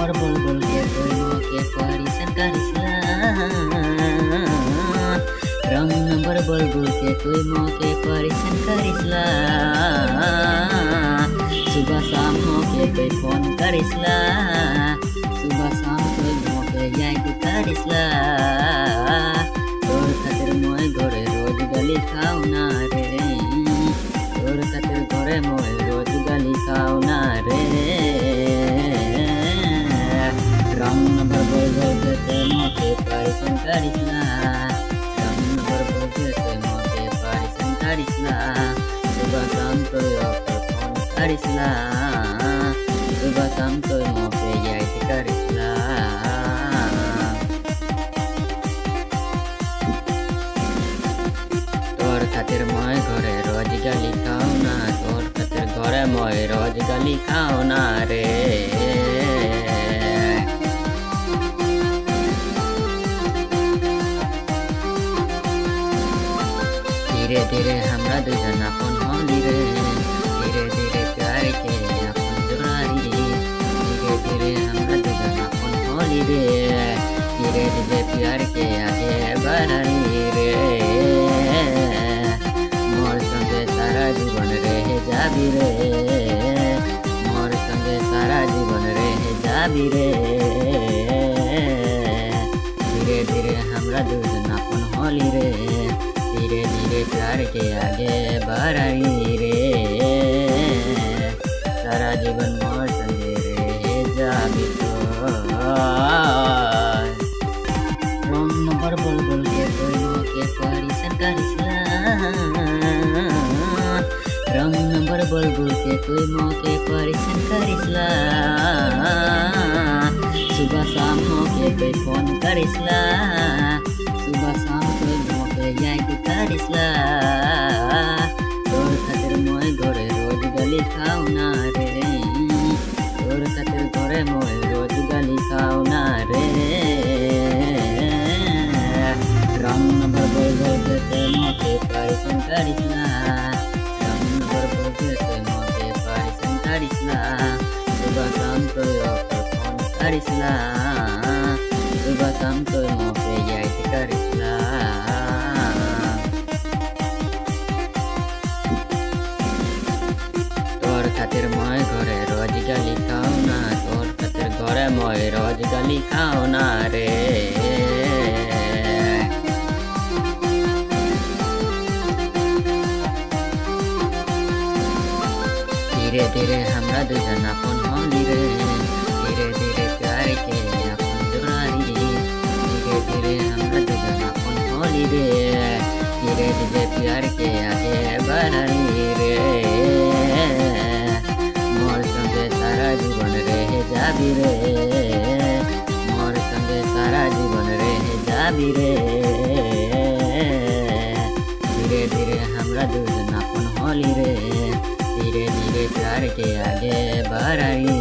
নম্বর বুলবুল কে তুই মোকে পরিশান করিসলা রং নম্বর বুলবুল কে তুই মোকে পরিশান করিসলা सुबह शाम मोके तुई फोन करिसला सुबह शाम तुई मोके याद करिसला तोर खातिर मोय घरे रोज गाली खाऊ ना रे तोर खातिर घरे मोय रोज गाली खाऊ ना रे रंग नंबर बुलबुल के तुई मोके परेशान करिसला रंग नंबर बुलबुल के तुई मोके परेशान करिसला सुबह शाम तुई करिसला सुबह शाम तुई मोके याद करिसला तोर खातिर मोय घरे रोज गाली खाऊ ना तोर खातिर घरे मोय रोज गाली खाऊ ना रे धीरे धीरे हमरा दुजन अपन होली रे धीरे धीरे प्यार के अपन जोड़ारी धीरे धीरे हमरा दुजन अपन होली रे धीरे धीरे प्यार के आगे बढ़ारी रे मोर संगे सारा जीवन रहे जाबी रे मोर संगे सारा जीवन रहे जाबी रे धीरे धीरे हमरा दुजन अपन होली रे धीरे धीरे प्यार के आगे बढ़ाई रे सारा जीवन मोर संगे रहे जाबी तो रंग नंबर बुलबुल के तुई मोके परेशान करिसला रंग नंबर बुलबुल के तुई मोके परेशान करिसला सुबह शाम मोके तुई फोन करिसला सुबह शाम तुई मोके याद करिसला तोर खातिर मोय घरे रोज गाली खाऊ ना रे तोर खातिर घरे मोय रोज गाली खाऊ ना रे रंग नंबर बुलबुल के तुई मोके परेशान करिसला रंग नंबर बुलबुल के तुई मोके परेशान करिसला सुबह शाम तुई फोन करिसला सुबह शाम तुई मोके याद करिसला तोर खातिर मोय घरे रोज गाली खाऊ ना तोर खातिर घरे मोय रोज गाली खाऊ ना रे धीरे धीरे हमरा दुजन अपन होली रे धीरे धीरे प्यार के अपन जोड़ारी धीरे धीरे हमरा दुजन अपन होली रे धीरे धीरे प्यार के आगे बढ़ाई रे मोर संगे सारा जीवन रहे जाबी रे मोर संगे सारा जीवन रहे जाबी रे धीरे धीरे हमरा दुजन अपन होली रे धीरे धीरे प्यार के आगे बढ़ाई